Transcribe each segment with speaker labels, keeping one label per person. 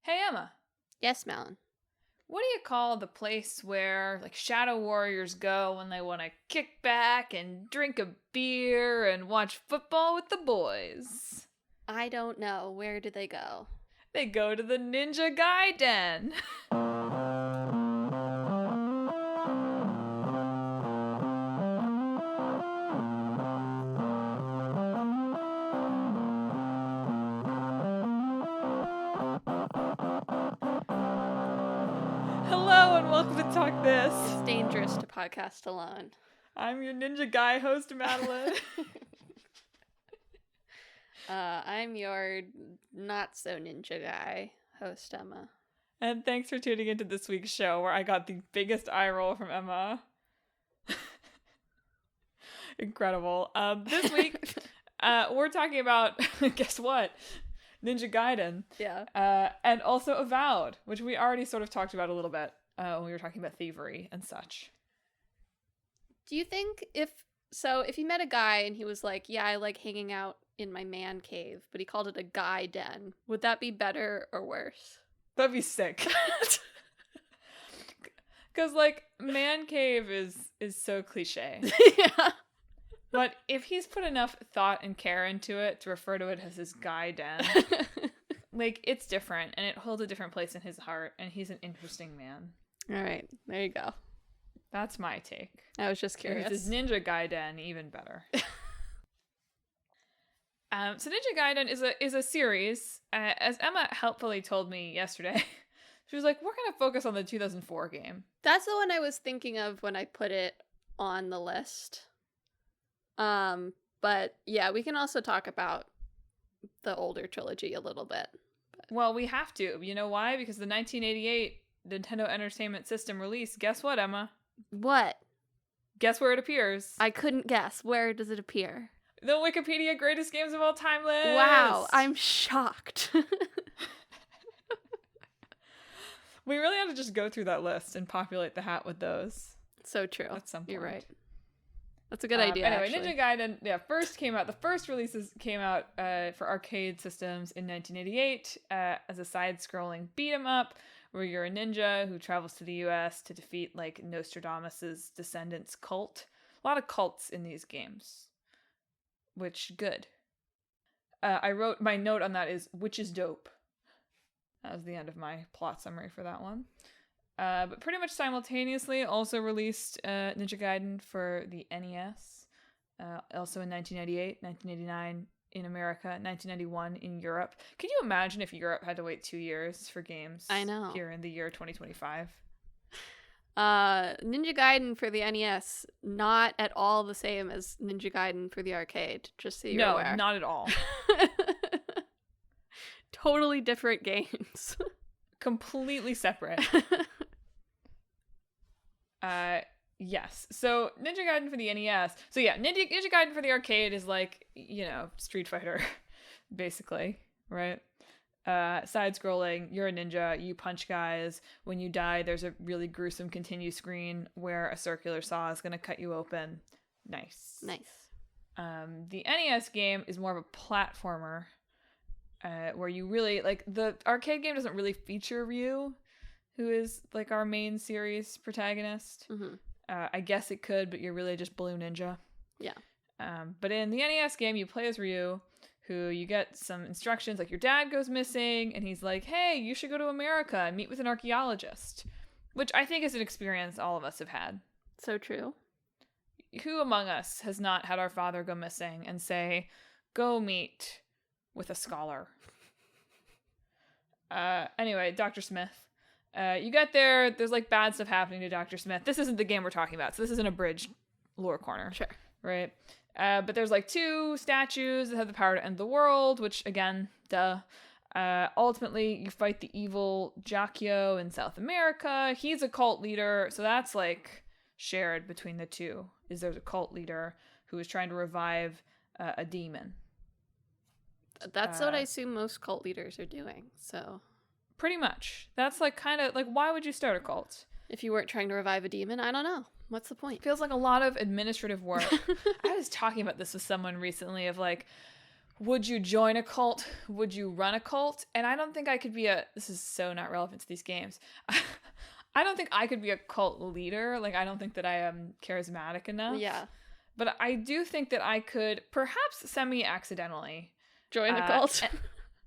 Speaker 1: Hey, Emma,
Speaker 2: Yes, Melon.
Speaker 1: what do you call the place where, like, shadow warriors go when they want to kick back and drink a beer and watch football with the boys?
Speaker 2: I don't know. Where do they go?
Speaker 1: They go to the Ninja Gaiden. Hello and welcome to Talk This.
Speaker 2: It's dangerous to podcast alone.
Speaker 1: I'm your Ninja Guy host, Madeline.
Speaker 2: I'm your not-so-ninja guy, host Emma.
Speaker 1: And thanks for tuning into this week's show where I got the biggest eye roll from Emma. Incredible. This week, we're talking about, guess what? Ninja Gaiden.
Speaker 2: Yeah.
Speaker 1: And also Avowed, which we already sort of talked about a little bit when we were talking about thievery and such.
Speaker 2: Do you think if you met a guy and he was like, yeah, I like hanging out in my man cave, but he called it a guy den, would that be better or worse?
Speaker 1: That'd be sick. Because, like, man cave is so cliche.
Speaker 2: Yeah.
Speaker 1: But if he's put enough thought and care into it to refer to it as his guy den, like, it's different, and it holds a different place in his heart, and he's an interesting man.
Speaker 2: All right. There you go.
Speaker 1: That's my take.
Speaker 2: I was just curious.
Speaker 1: If it's his Ninja Gaiden, even better. So Ninja Gaiden is a series. As Emma helpfully told me yesterday, she was like, we're going to focus on the 2004 game.
Speaker 2: That's the one I was thinking of when I put it on the list. But yeah, we can also talk about the older trilogy a little bit.
Speaker 1: Well, we have to. You know why? Because the 1988 Nintendo Entertainment System release, guess what, Emma?
Speaker 2: What?
Speaker 1: Guess where it appears?
Speaker 2: I couldn't guess. Where does it appear?
Speaker 1: The Wikipedia Greatest Games of All Time list!
Speaker 2: Wow, I'm shocked.
Speaker 1: We really have to just go through that list and populate the hat with those.
Speaker 2: So true.
Speaker 1: At some point.
Speaker 2: You're right. That's a good idea,
Speaker 1: Anyway,
Speaker 2: actually.
Speaker 1: Ninja Gaiden, the first releases came out for arcade systems in 1988 as a side-scrolling beat-em-up where you're a ninja who travels to the US to defeat, like, Nostradamus' descendants cult. A lot of cults in these games. Which, good. I wrote, my note on that is, which is dope. That was the end of my plot summary for that one. But pretty much simultaneously also released Ninja Gaiden for the NES. Also in 1998, 1989 in America, 1991 in Europe. Can you imagine if Europe had to wait 2 years for games?
Speaker 2: I know.
Speaker 1: Here in the year 2025.
Speaker 2: Ninja Gaiden for the NES, not at all the same as Ninja Gaiden for the arcade, just so you're aware.
Speaker 1: No, not at all.
Speaker 2: Totally different games.
Speaker 1: Completely separate. Yes. So Ninja Gaiden for the NES. So yeah, Ninja Gaiden for the arcade is like, Street Fighter, basically, right? Side-scrolling, you're a ninja, you punch guys. When you die, there's a really gruesome continue screen where a circular saw is going to cut you open. Nice. The NES game is more of a platformer, where you really, like, the arcade game doesn't really feature Ryu, who is, like, our main series protagonist.
Speaker 2: Mm-hmm.
Speaker 1: I guess it could, but you're really just Blue Ninja.
Speaker 2: Yeah.
Speaker 1: But in the NES game, you play as Ryu, who you get some instructions, like your dad goes missing, and he's like, hey, you should go to America and meet with an archaeologist, which I think is an experience all of us have had.
Speaker 2: So true.
Speaker 1: Who among us has not had our father go missing and say, go meet with a scholar? Anyway, Dr. Smith. You get there, there's, like, bad stuff happening to Dr. Smith. This isn't the game we're talking about, so this is an abridged lore corner.
Speaker 2: Sure.
Speaker 1: Right? But there's, like, 2 statues that have the power to end the world, which, again, duh. Ultimately, you fight the evil Jacquio in South America. He's a cult leader, so that's, like, shared between the two, is there's a cult leader who is trying to revive a demon.
Speaker 2: That's what I assume most cult leaders are doing, so...
Speaker 1: Pretty much. That's, like, kind of, like, why would you start a cult?
Speaker 2: If you weren't trying to revive a demon, I don't know. What's the point?
Speaker 1: Feels like a lot of administrative work. I was talking about this with someone recently of, like, would you join a cult? Would you run a cult? And I don't think I could be this is so not relevant to these games. I don't think I could be a cult leader. Like, I don't think that I am charismatic enough.
Speaker 2: Yeah.
Speaker 1: But I do think that I could, perhaps semi-accidentally,
Speaker 2: Join a cult?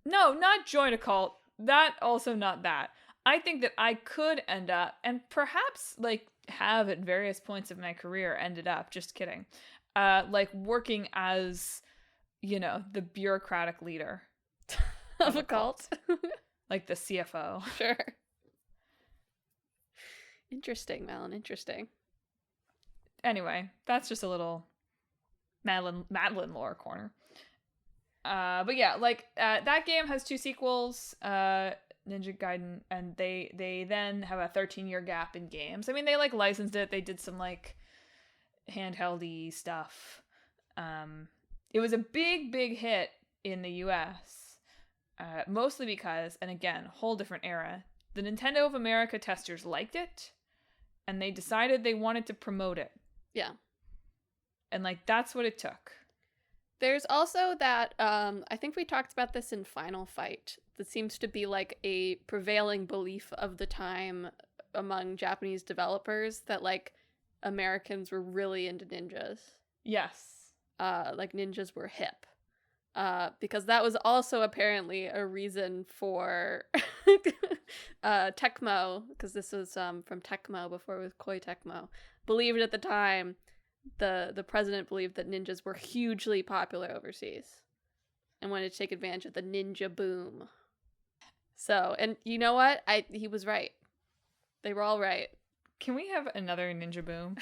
Speaker 1: no, not join a cult. That, also not that. I think that I could end up, and perhaps, like, have at various points of my career ended up, just kidding, like, working as, you know, the bureaucratic leader
Speaker 2: of a cult.
Speaker 1: Like the CFO.
Speaker 2: Sure. Interesting, Malin, interesting.
Speaker 1: Anyway, that's just a little Madeline lore corner. But yeah, like, that game has 2 sequels, Ninja Gaiden, and they then have a 13-year gap in games. I mean, they, like, licensed it. They did some, like, handheldy stuff. It was a big hit in the US, mostly because, and again, whole different era, the Nintendo of America testers liked it, and they decided they wanted to promote it.
Speaker 2: Yeah.
Speaker 1: And, like, that's what it took.
Speaker 2: There's also that, I think we talked about this in Final Fight, that seems to be, like, a prevailing belief of the time among Japanese developers that, like, Americans were really into ninjas.
Speaker 1: Yes.
Speaker 2: Like, ninjas were hip. Because that was also apparently a reason for Tecmo, because this was from Tecmo before it was Koei Tecmo, believed at the time, the president believed that ninjas were hugely popular overseas and wanted to take advantage of the ninja boom. So, and you know what? He was right. They were all right.
Speaker 1: Can we have another ninja boom?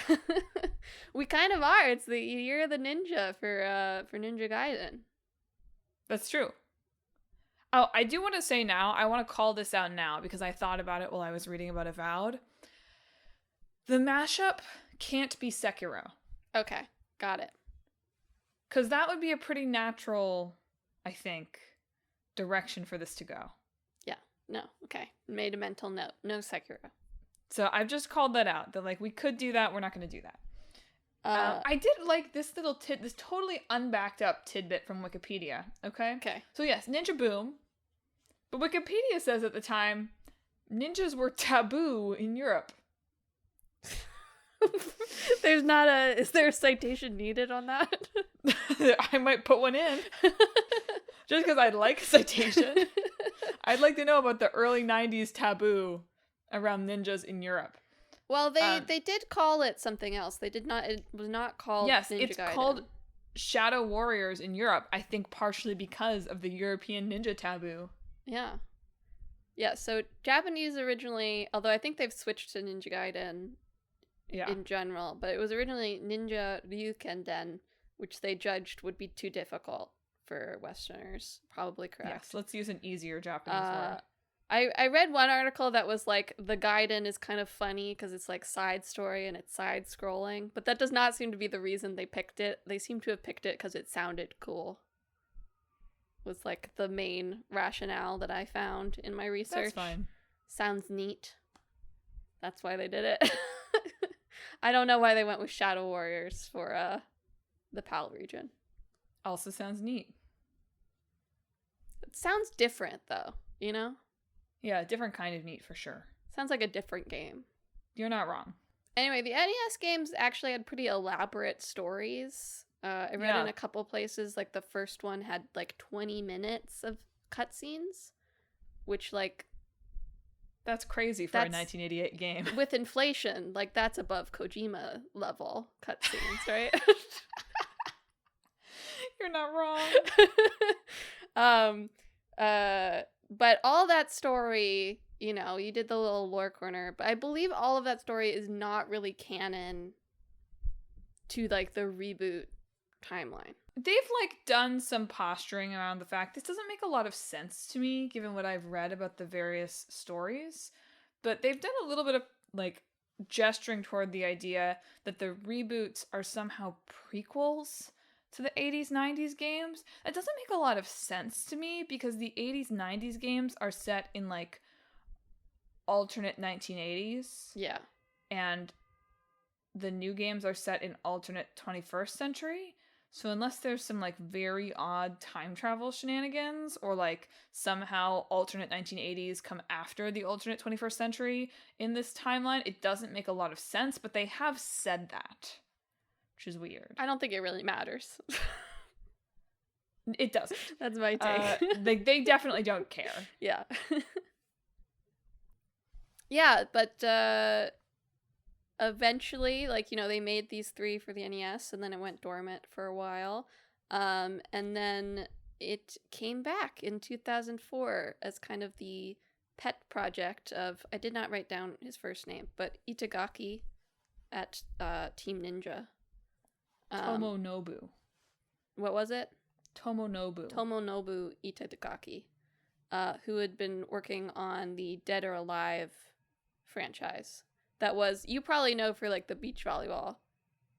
Speaker 2: We kind of are. It's the year of the ninja for Ninja Gaiden.
Speaker 1: That's true. Oh, I do want to say now, I want to call this out now because I thought about it while I was reading about Avowed. The mashup can't be Sekiro.
Speaker 2: Okay, got it.
Speaker 1: Because that would be a pretty natural, I think, direction for this to go.
Speaker 2: Yeah, no, okay. Made a mental note. No Sekiro.
Speaker 1: So I've just called that out. That, like, we could do that, we're not going to do that. I did like this little this totally unbacked up tidbit from Wikipedia, okay?
Speaker 2: Okay.
Speaker 1: So yes, Ninja Boom. But Wikipedia says at the time, ninjas were taboo in Europe.
Speaker 2: Is there a citation needed on that?
Speaker 1: I might put one in. Just because I'd like a citation. I'd like to know about the early 90s taboo around ninjas in Europe.
Speaker 2: Well, they did call it something else. They did not. It was not called.
Speaker 1: Yes,
Speaker 2: Ninja
Speaker 1: it's
Speaker 2: Gaiden.
Speaker 1: called Shadow Warriors in Europe. I think partially because of the European ninja taboo.
Speaker 2: Yeah, yeah. So Japanese originally, although I think they've switched to Ninja Gaiden.
Speaker 1: Yeah.
Speaker 2: In general, but it was originally Ninja Ryukenden, which they judged would be too difficult for Westerners. Probably correct.
Speaker 1: Yes, let's use an easier Japanese word.
Speaker 2: I read one article that was like, the Gaiden is kind of funny because it's like side story and it's side scrolling, but that does not seem to be the reason they picked it. They seem to have picked it because it sounded cool. Was like the main rationale that I found in my research.
Speaker 1: That's fine.
Speaker 2: Sounds neat. That's why they did it. I don't know why they went with Shadow Warriors for the PAL region.
Speaker 1: Also sounds neat.
Speaker 2: It sounds different though, you know?
Speaker 1: Yeah, different kind of neat for sure.
Speaker 2: Sounds like a different game.
Speaker 1: You're not wrong.
Speaker 2: Anyway, the NES games actually had pretty elaborate stories. I read in a couple places, like the first one had like 20 minutes of cutscenes, which like...
Speaker 1: That's crazy for a 1988 game.
Speaker 2: With inflation, like that's above Kojima level cutscenes, right?
Speaker 1: You're not wrong.
Speaker 2: But all that story, you know, you did the little lore corner, but I believe all of that story is not really canon to like the reboot timeline.
Speaker 1: They've like done some posturing around the fact this doesn't make a lot of sense to me given what I've read about the various stories, but they've done a little bit of like gesturing toward the idea that the reboots are somehow prequels to the 80s 90s games. That doesn't make a lot of sense to me because the 80s 90s games are set in like alternate 1980s.
Speaker 2: Yeah.
Speaker 1: And the new games are set in alternate 21st century. So unless there's some like very odd time travel shenanigans, or like somehow alternate 1980s come after the alternate 21st century in this timeline, it doesn't make a lot of sense, but they have said that, which is weird.
Speaker 2: I don't think it really matters.
Speaker 1: It doesn't.
Speaker 2: That's my take.
Speaker 1: They definitely don't care.
Speaker 2: Yeah. Yeah, but eventually, like, you know, they made these 3 for the NES, and then it went dormant for a while. And then it came back in 2004 as kind of the pet project of, I did not write down his first name, but Itagaki at Team Ninja.
Speaker 1: Tomonobu.
Speaker 2: What was it?
Speaker 1: Tomonobu
Speaker 2: Itagaki, who had been working on the Dead or Alive franchise. That was, you probably know for like the beach volleyball,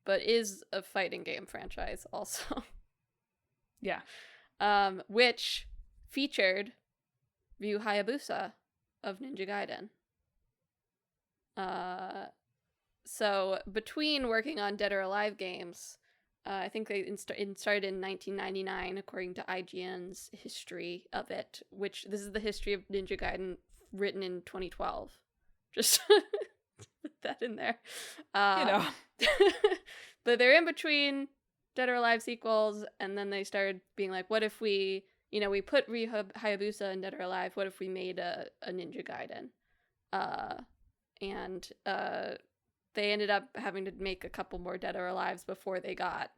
Speaker 2: but is a fighting game franchise also.
Speaker 1: Yeah.
Speaker 2: Which featured Ryu Hayabusa of Ninja Gaiden. So between working on Dead or Alive games, I think they started in 1999, according to IGN's history of it, which this is the history of Ninja Gaiden written in 2012. Just put that in there.
Speaker 1: But
Speaker 2: they're in between Dead or Alive sequels, and then they started being like, what if we, you know, we put Ryu Hayabusa in Dead or Alive, what if we made a Ninja Gaiden? And they ended up having to make a couple more Dead or Alives before they got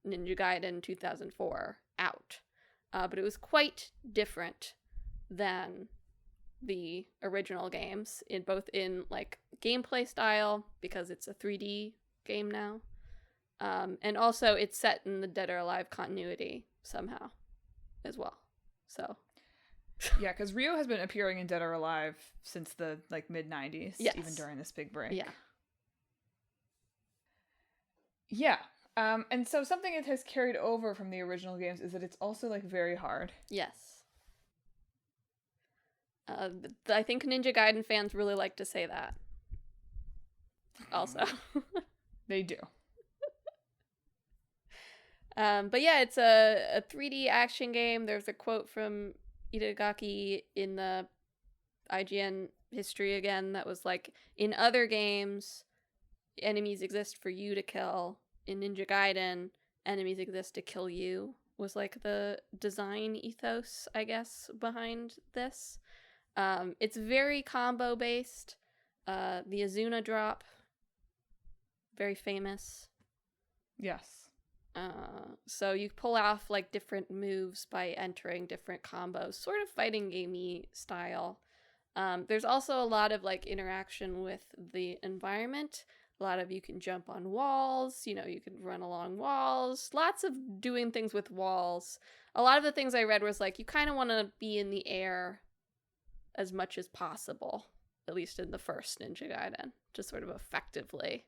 Speaker 2: Ninja Gaiden 2004 out. But it was quite different than the original games, in both in like gameplay style, because it's a 3D game now, and also it's set in the Dead or Alive continuity somehow as well. So
Speaker 1: yeah, because Ryu has been appearing in Dead or Alive since the like mid 90s.
Speaker 2: Yes.
Speaker 1: Even during this big break.
Speaker 2: Yeah.
Speaker 1: And so something it has carried over from the original games is that it's also like very hard.
Speaker 2: Yes. I think Ninja Gaiden fans really like to say that. Also.
Speaker 1: They do.
Speaker 2: But yeah, it's a 3D action game. There's a quote from Itagaki in the IGN history again that was like, in other games, enemies exist for you to kill. In Ninja Gaiden, enemies exist to kill you, was like the design ethos, I guess, behind this. It's very combo based. The Azuna drop, very famous.
Speaker 1: Yes.
Speaker 2: So you pull off like different moves by entering different combos, sort of fighting gamey style. There's also a lot of like interaction with the environment. A lot of you can jump on walls, you know, you can run along walls, lots of doing things with walls. A lot of the things I read was like, you kind of want to be in the air as much as possible, at least in the first Ninja Gaiden, to sort of effectively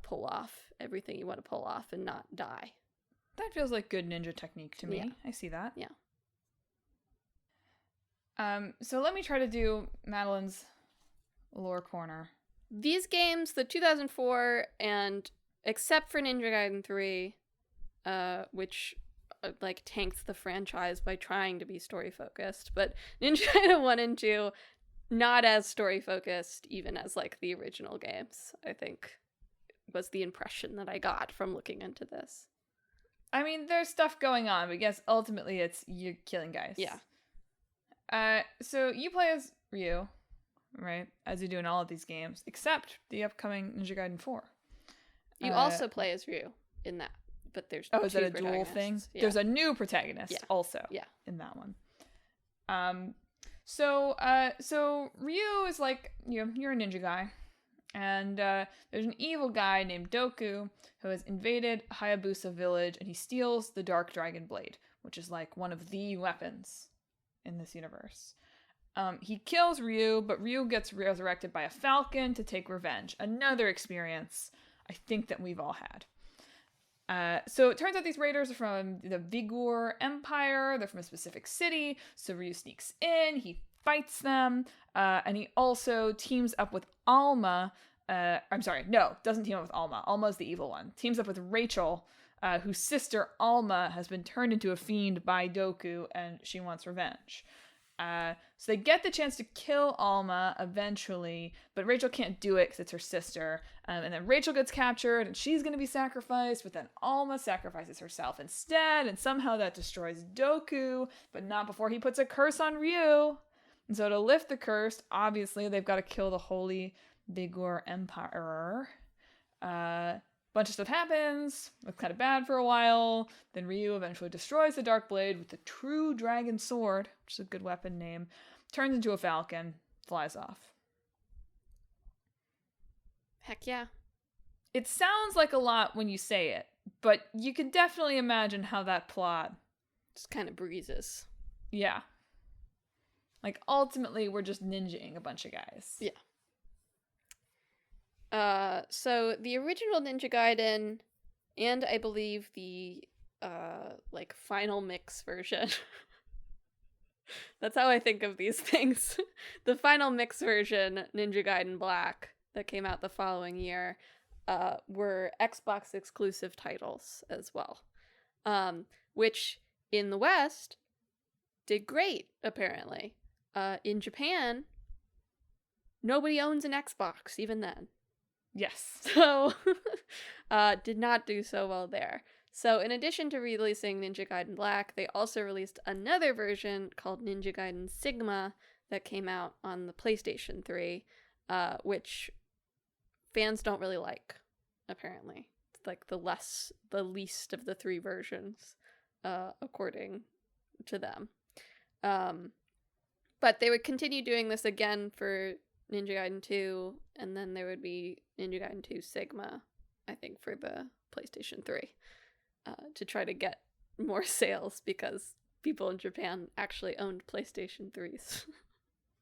Speaker 2: pull off everything you want to pull off and not die.
Speaker 1: That feels like good ninja technique to me.
Speaker 2: Yeah.
Speaker 1: I see that.
Speaker 2: Yeah.
Speaker 1: So let me try to do Madeline's lore corner.
Speaker 2: These games, the 2004, and except for Ninja Gaiden 3, which like tanked the franchise by trying to be story focused, but Ninja Gaiden 1 and 2, not as story focused even as like the original games, I think, was the impression that I got from looking into this.
Speaker 1: I mean, there's stuff going on, but yes, ultimately it's you're killing guys.
Speaker 2: Yeah.
Speaker 1: So you play as Ryu, right? As you do in all of these games, except the upcoming Ninja Gaiden 4.
Speaker 2: You also play as Ryu in that, but there's
Speaker 1: is that a dual thing?
Speaker 2: Yeah.
Speaker 1: There's a new protagonist also in that one. So Ryu is like, you know, you're a ninja guy, and there's an evil guy named Doku who has invaded Hayabusa village, and he steals the Dark Dragon Blade, which is like one of the weapons in this universe. He kills Ryu, but Ryu gets resurrected by a falcon to take revenge. Another experience I think that we've all had. So it turns out these raiders are from the Vigor Empire. They're from a specific city. So Ryu sneaks in, he fights them, and he also teams up with Alma. Doesn't team up with Alma. Alma's the evil one. Teams up with Rachel whose sister Alma has been turned into a fiend by Doku, and she wants revenge. So they get the chance to kill Alma eventually, but Rachel can't do it because it's her sister. And then Rachel gets captured, and she's going to be sacrificed, but then Alma sacrifices herself instead, and somehow that destroys Doku, but not before he puts a curse on Ryu. And so to lift the curse, obviously, they've got to kill the Holy Vigor Emperor. Bunch of stuff happens. Looks kind of bad for a while. Then Ryu eventually destroys the Dark Blade with the True Dragon Sword, which is a good weapon name. Turns into a falcon, flies off.
Speaker 2: Heck yeah.
Speaker 1: It sounds like a lot when you say it, but you can definitely imagine how that plot
Speaker 2: Just kind of breezes.
Speaker 1: Yeah. Like, ultimately, we're just ninjaing a bunch of guys.
Speaker 2: Yeah. So the original Ninja Gaiden, and I believe the, final mix version. That's how I think of these things. The final mix version, Ninja Gaiden Black, that came out the following year, were Xbox exclusive titles as well. Which, in the West, did great, apparently. In Japan, nobody owns an Xbox, even then.
Speaker 1: Yes.
Speaker 2: So, did not do so well there. So, in addition to releasing Ninja Gaiden Black, they also released another version called Ninja Gaiden Sigma that came out on the PlayStation 3, which fans don't really like, apparently. It's like the least of the three versions, according to them. But they would continue doing this again for Ninja Gaiden 2, and then there would be Ninja Gaiden 2 Sigma, I think, for the PlayStation 3, to try to get more sales, because people in Japan actually owned PlayStation 3s.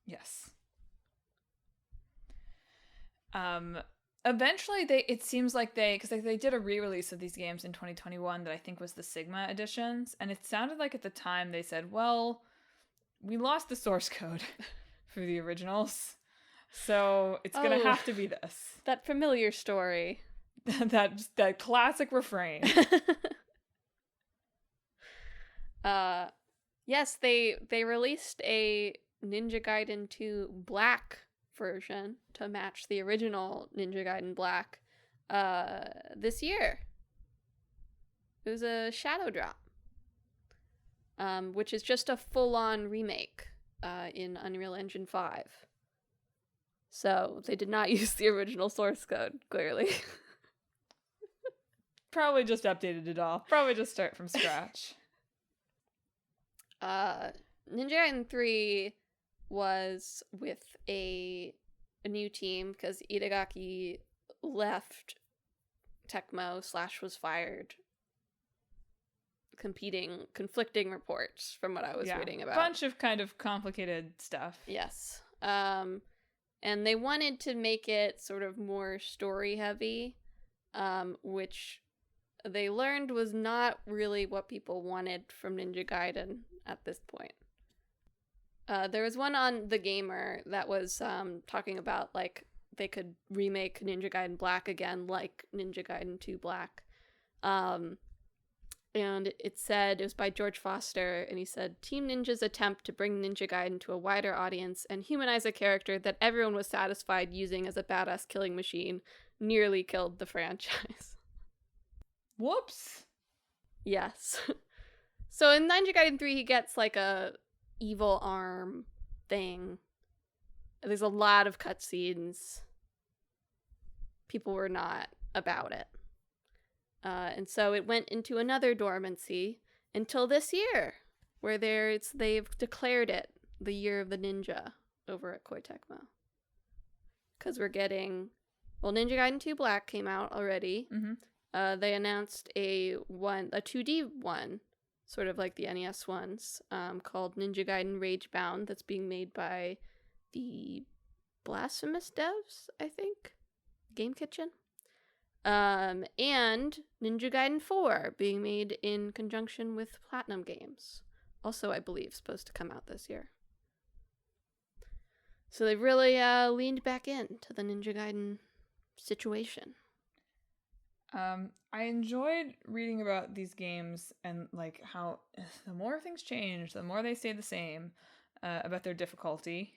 Speaker 1: Yes. Eventually, it seems like because they did a re-release of these games in 2021 that I think was the Sigma editions, and it sounded like at the time they said, well, we lost the source code for the originals, so it's gonna have to be this.
Speaker 2: That familiar story.
Speaker 1: that classic refrain.
Speaker 2: Yes, they released a Ninja Gaiden 2 Black version to match the original Ninja Gaiden Black this year. It was a shadow drop, which is just a full-on remake in Unreal Engine 5. So they did not use the original source code, clearly.
Speaker 1: Probably just updated it all. Probably just start from scratch.
Speaker 2: Ninja Gaiden 3 was with a new team because Itagaki left Tecmo / was fired. Conflicting reports from what I was reading about.
Speaker 1: Bunch of kind of complicated stuff.
Speaker 2: Yes. And they wanted to make it sort of more story heavy, which they learned was not really what people wanted from Ninja Gaiden at this point. There was one on The Gamer that was talking about, like, they could remake Ninja Gaiden Black again, like Ninja Gaiden 2 Black. And it was by George Foster, and he said, Team Ninja's attempt to bring Ninja Gaiden to a wider audience and humanize a character that everyone was satisfied using as a badass killing machine nearly killed the franchise.
Speaker 1: Whoops.
Speaker 2: Yes. So in Ninja Gaiden 3, he gets like a evil arm thing. There's a lot of cutscenes. People were not about it. And so it went into another dormancy until this year, where they've declared it the Year of the Ninja over at Koei Tecmo. Because we're getting... Well, Ninja Gaiden 2 Black came out already.
Speaker 1: Mm-hmm.
Speaker 2: They announced a 2D one, sort of like the NES ones, called Ninja Gaiden Ragebound, that's being made by the Blasphemous devs, I think? Game Kitchen? And Ninja Gaiden 4 being made in conjunction with Platinum Games. Also, I believe, supposed to come out this year. So they really leaned back into the Ninja Gaiden situation.
Speaker 1: I enjoyed reading about these games and like how the more things change, the more they stay the same about their difficulty.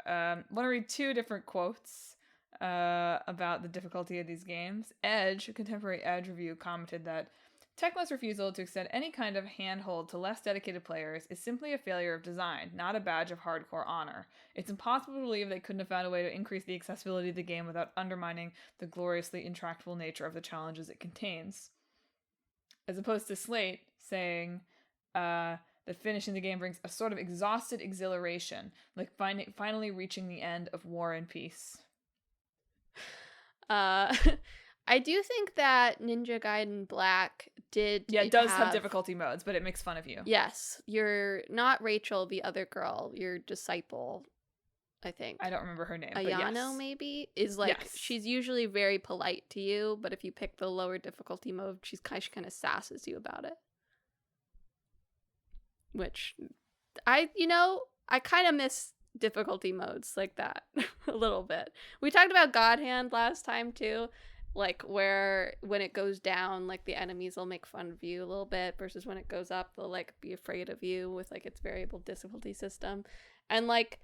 Speaker 1: Want to read two different quotes about the difficulty of these games. Edge, a contemporary Edge review, commented that Tecmo's refusal to extend any kind of handhold to less dedicated players is simply a failure of design, not a badge of hardcore honor. It's impossible to believe they couldn't have found a way to increase the accessibility of the game without undermining the gloriously intractable nature of the challenges it contains. As opposed to Slate saying that finishing the game brings a sort of exhausted exhilaration, like finally reaching the end of War and Peace.
Speaker 2: I do think that Ninja Gaiden Black
Speaker 1: it does have difficulty modes, but it makes fun of you.
Speaker 2: Yes, you're not Rachel, the other girl, your disciple, I think.
Speaker 1: I don't remember her name.
Speaker 2: Ayano,
Speaker 1: but yes.
Speaker 2: maybe, is like, yes. She's usually very polite to you, but if you pick the lower difficulty mode, she kind of sasses you about it. Which, I kind of miss difficulty modes like that a little bit. We talked about God Hand last time, too. Like, where when it goes down, like, the enemies will make fun of you a little bit, versus when it goes up, they'll, like, be afraid of you with, like, its variable difficulty system. And, like,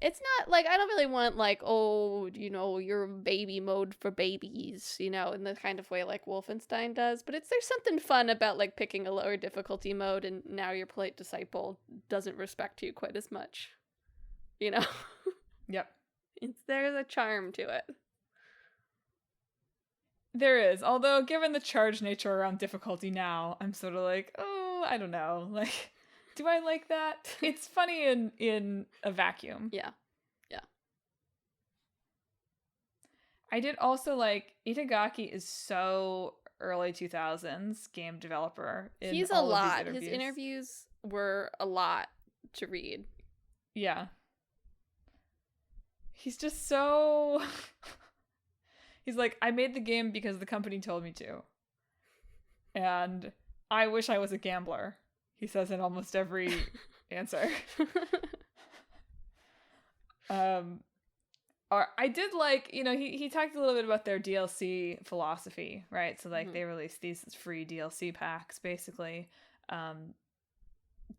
Speaker 2: it's not, like, I don't really want, like, oh, your baby mode for babies, in the kind of way, like, Wolfenstein does. But there's something fun about, like, picking a lower difficulty mode, and now your polite disciple doesn't respect you quite as much.
Speaker 1: Yep.
Speaker 2: There's a charm to it.
Speaker 1: There is, although given the charged nature around difficulty now, I'm sort of like, oh, I don't know. Like, do I like that? It's funny in a vacuum.
Speaker 2: Yeah.
Speaker 1: I did also like Itagaki is so early 2000s game developer.
Speaker 2: He's a lot. His interviews were a lot to read.
Speaker 1: Yeah. He's just so... He's like, I made the game because the company told me to. And I wish I was a gambler. He says in almost every answer. Or I did like, he talked a little bit about their DLC philosophy, right? So like they released these free DLC packs basically at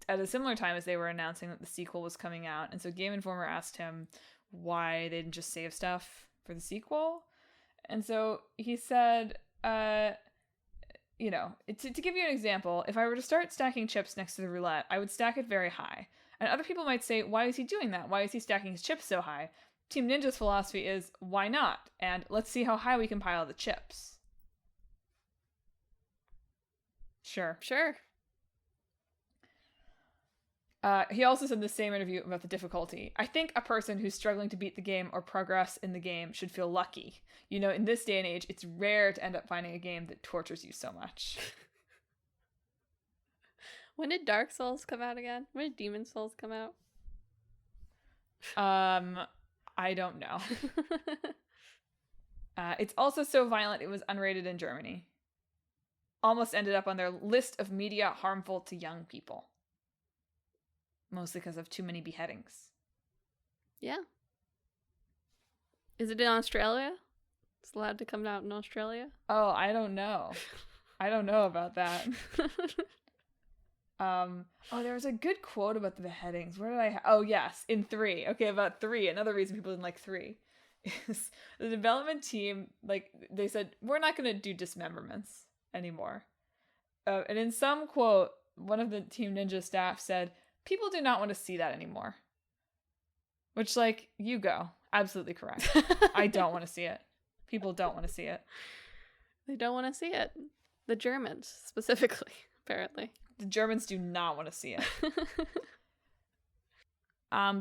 Speaker 1: a similar time as they were announcing that the sequel was coming out. And so Game Informer asked him why they didn't just save stuff for the sequel. And so he said, to give you an example, if I were to start stacking chips next to the roulette, I would stack it very high. And other people might say, why is he doing that? Why is he stacking his chips so high? Team Ninja's philosophy is, why not? And let's see how high we can pile the chips. Sure. He also said in the same interview about the difficulty, I think a person who's struggling to beat the game or progress in the game should feel lucky. In this day and age, it's rare to end up finding a game that tortures you so much.
Speaker 2: When did Dark Souls come out again? When did Demon Souls come out?
Speaker 1: I don't know. It's also so violent it was unrated in Germany. Almost ended up on their list of media harmful to young people. Mostly because of too many beheadings.
Speaker 2: Yeah. Is it in Australia? It's allowed to come out in Australia?
Speaker 1: Oh, I don't know. I don't know about that. There was a good quote about the beheadings. Where did I... Oh, yes, in 3. Okay, about 3. Another reason people didn't like 3 is the development team, like, they said, we're not going to do dismemberments anymore. And in some quote, one of the Team Ninja staff said, people do not want to see that anymore. Which, like, you go. Absolutely correct. I don't want to see it. People don't want to see it.
Speaker 2: They don't want to see it. The Germans, specifically, apparently.
Speaker 1: The Germans do not want to see it.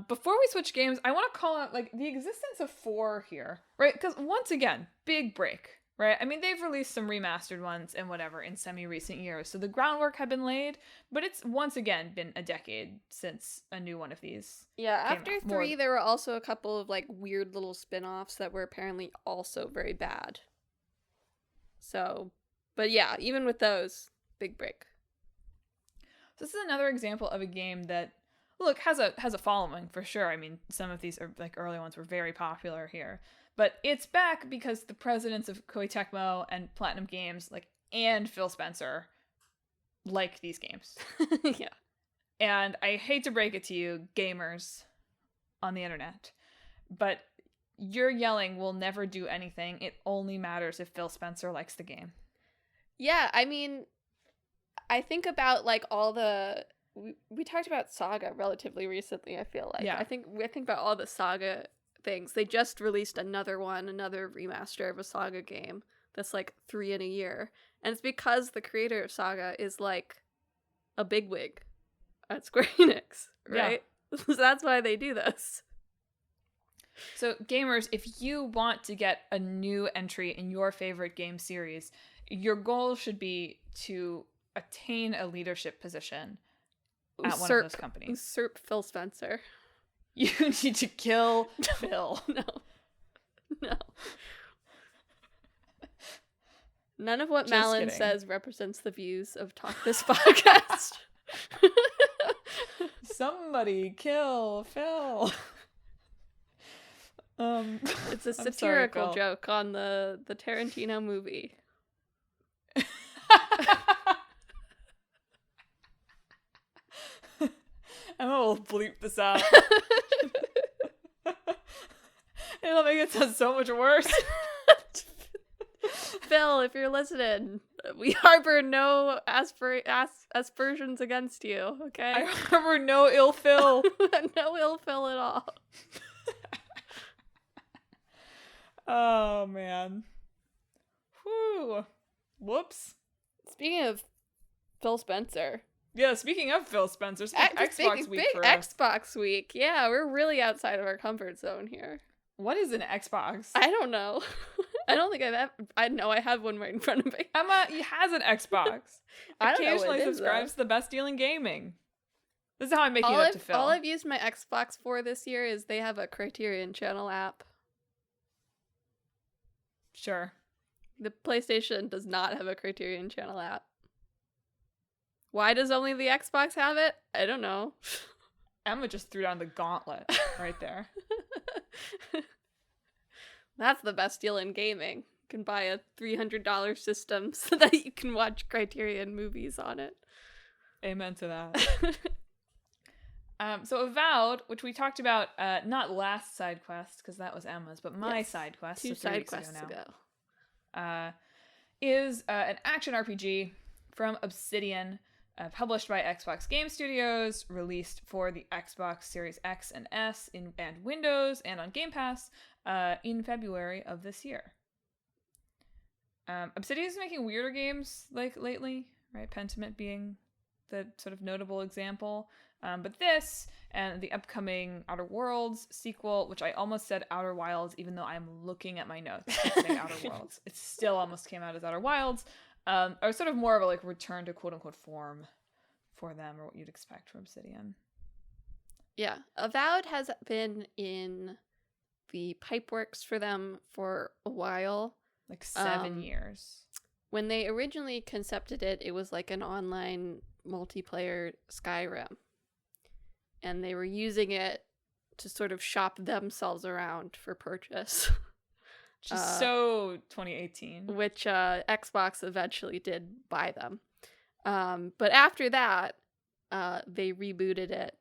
Speaker 1: Before we switch games, I want to call out, like, the existence of 4 here, right? Because, once again, big break, right? I mean, they've released some remastered ones and whatever in semi-recent years, so the groundwork had been laid, but it's once again been a decade since a new one of these.
Speaker 2: Yeah, after 3, there were also a couple of, like, weird little spin-offs that were apparently also very bad. So, but yeah, even with those, big break.
Speaker 1: So this is another example of a game that look, has a following for sure. I mean, some of these are like early ones were very popular here, but it's back because the presidents of Koei Tecmo and Platinum Games, like, and Phil Spencer, like these games.
Speaker 2: Yeah.
Speaker 1: And I hate to break it to you, gamers on the internet, but your yelling will never do anything. It only matters if Phil Spencer likes the game.
Speaker 2: Yeah, I mean, I think about like all the we talked about Saga relatively recently, I feel like.
Speaker 1: Yeah.
Speaker 2: I think about all the Saga things. They just released another remaster of a Saga game that's like 3 in a year. And it's because the creator of Saga is like a bigwig at Square Enix, right? Yeah. So that's why they do this.
Speaker 1: So gamers, if you want to get a new entry in your favorite game series, your goal should be to attain a leadership position at one of those companies.
Speaker 2: Usurp Phil Spencer.
Speaker 1: You need to kill Phil.
Speaker 2: No. None of what Malin says represents the views of Talk This Podcast.
Speaker 1: Somebody kill Phil.
Speaker 2: It's a satirical joke on the Tarantino movie.
Speaker 1: Emma will bleep this out. It'll make it sound so much worse.
Speaker 2: Phil, if you're listening, we harbor no aspersions against you, okay?
Speaker 1: I harbor no ill Phil.
Speaker 2: No ill Phil at all.
Speaker 1: Oh, man. Whew. Whoops.
Speaker 2: Speaking of Phil Spencer.
Speaker 1: Yeah, speaking of Phil Spencer, Xbox Week for us.
Speaker 2: Xbox Week. Yeah, we're really outside of our comfort zone here.
Speaker 1: What is an Xbox?
Speaker 2: I don't know. I don't think I know I have one right in front of me.
Speaker 1: Emma has an Xbox.
Speaker 2: I don't know
Speaker 1: occasionally
Speaker 2: what it is,
Speaker 1: subscribes to the best deal in gaming. This is how I'm making it up to Phil.
Speaker 2: All I've used my Xbox for this year is they have a Criterion Channel app.
Speaker 1: Sure.
Speaker 2: The PlayStation does not have a Criterion Channel app. Why does only the Xbox have it? I don't know.
Speaker 1: Emma just threw down the gauntlet right there.
Speaker 2: That's the best deal in gaming. You can buy a $300 system so that you can watch Criterion movies on it.
Speaker 1: Amen to that. So Avowed, which we talked about, not last side quest, because that was Emma's, but my side quest,
Speaker 2: 2 side quests ago,
Speaker 1: is an action RPG from Obsidian, published by Xbox Game Studios, released for the Xbox Series X and S and Windows, and on Game Pass in February of this year. Obsidian is making weirder games like lately, right? Pentiment being the sort of notable example. But this and the upcoming Outer Worlds sequel, which I almost said Outer Wilds, even though I'm looking at my notes and saying Outer Worlds, it still almost came out as Outer Wilds, are sort of more of a like return to quote unquote form for them, or what you'd expect from Obsidian.
Speaker 2: Yeah, Avowed has been in the pipeworks for them for a while,
Speaker 1: like 7 years.
Speaker 2: When they originally concepted it, it was like an online multiplayer Skyrim. And they were using it to sort of shop themselves around for purchase.
Speaker 1: Which is so 2018.
Speaker 2: Which Xbox eventually did buy them. But after that, they rebooted it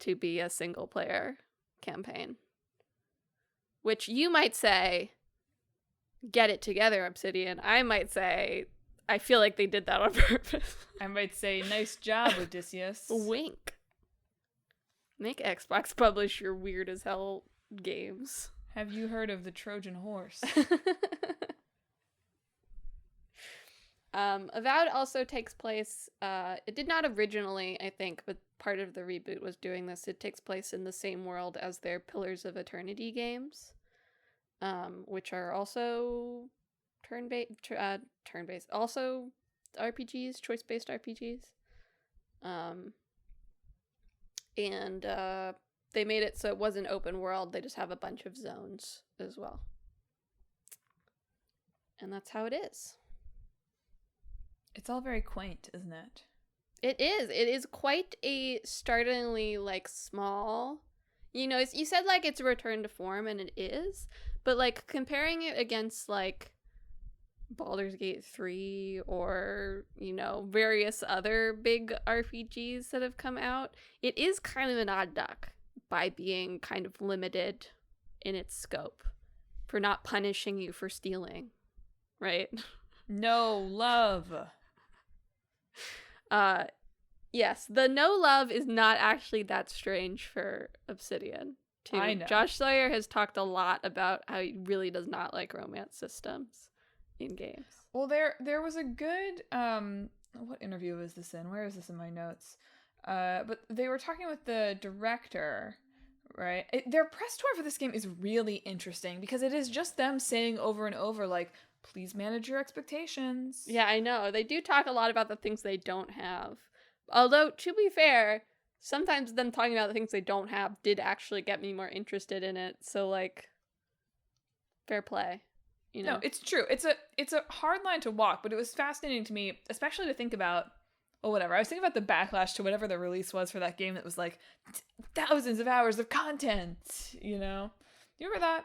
Speaker 2: to be a single-player campaign. Which you might say, get it together, Obsidian. I might say, I feel like they did that on purpose.
Speaker 1: I might say, nice job, Odysseus.
Speaker 2: Wink. Make Xbox publish your weird as hell games.
Speaker 1: Have you heard of the Trojan horse?
Speaker 2: Avowed also takes place, it did not originally, I think, but part of the reboot was doing this. It takes place in the same world as their Pillars of Eternity games, which are also turn-based, also RPGs, choice-based RPGs. And they made it so it wasn't open world. They just have a bunch of zones as well. And that's how it is.
Speaker 1: It's all very quaint, isn't it?
Speaker 2: It is. It is quite a startlingly, like, small. You know, you said, like, it's a return to form, and it is. But, like, comparing it against, like, Baldur's Gate 3 or, you know, various other big RPGs that have come out, it is kind of an odd duck by being kind of limited in its scope for not punishing you for stealing, right?
Speaker 1: No love.
Speaker 2: Yes, the no love is not actually that strange for Obsidian, too.
Speaker 1: I know.
Speaker 2: Josh Sawyer has talked a lot about how he really does not like romance systems in games.
Speaker 1: Well, there was a good what interview was this in? Where is this in my notes? But they were talking with the director, right? Their press tour for this game is really interesting because it is just them saying over and over, like, please manage your expectations.
Speaker 2: Yeah, I know. They do talk a lot about the things they don't have. Although, to be fair, sometimes them talking about the things they don't have did actually get me more interested in it. So, like, fair play. You know?
Speaker 1: No, it's true. It's a hard line to walk, but it was fascinating to me, especially to think about. Oh, whatever. I was thinking about the backlash to whatever the release was for that game that was like thousands of hours of content. You know, you remember that?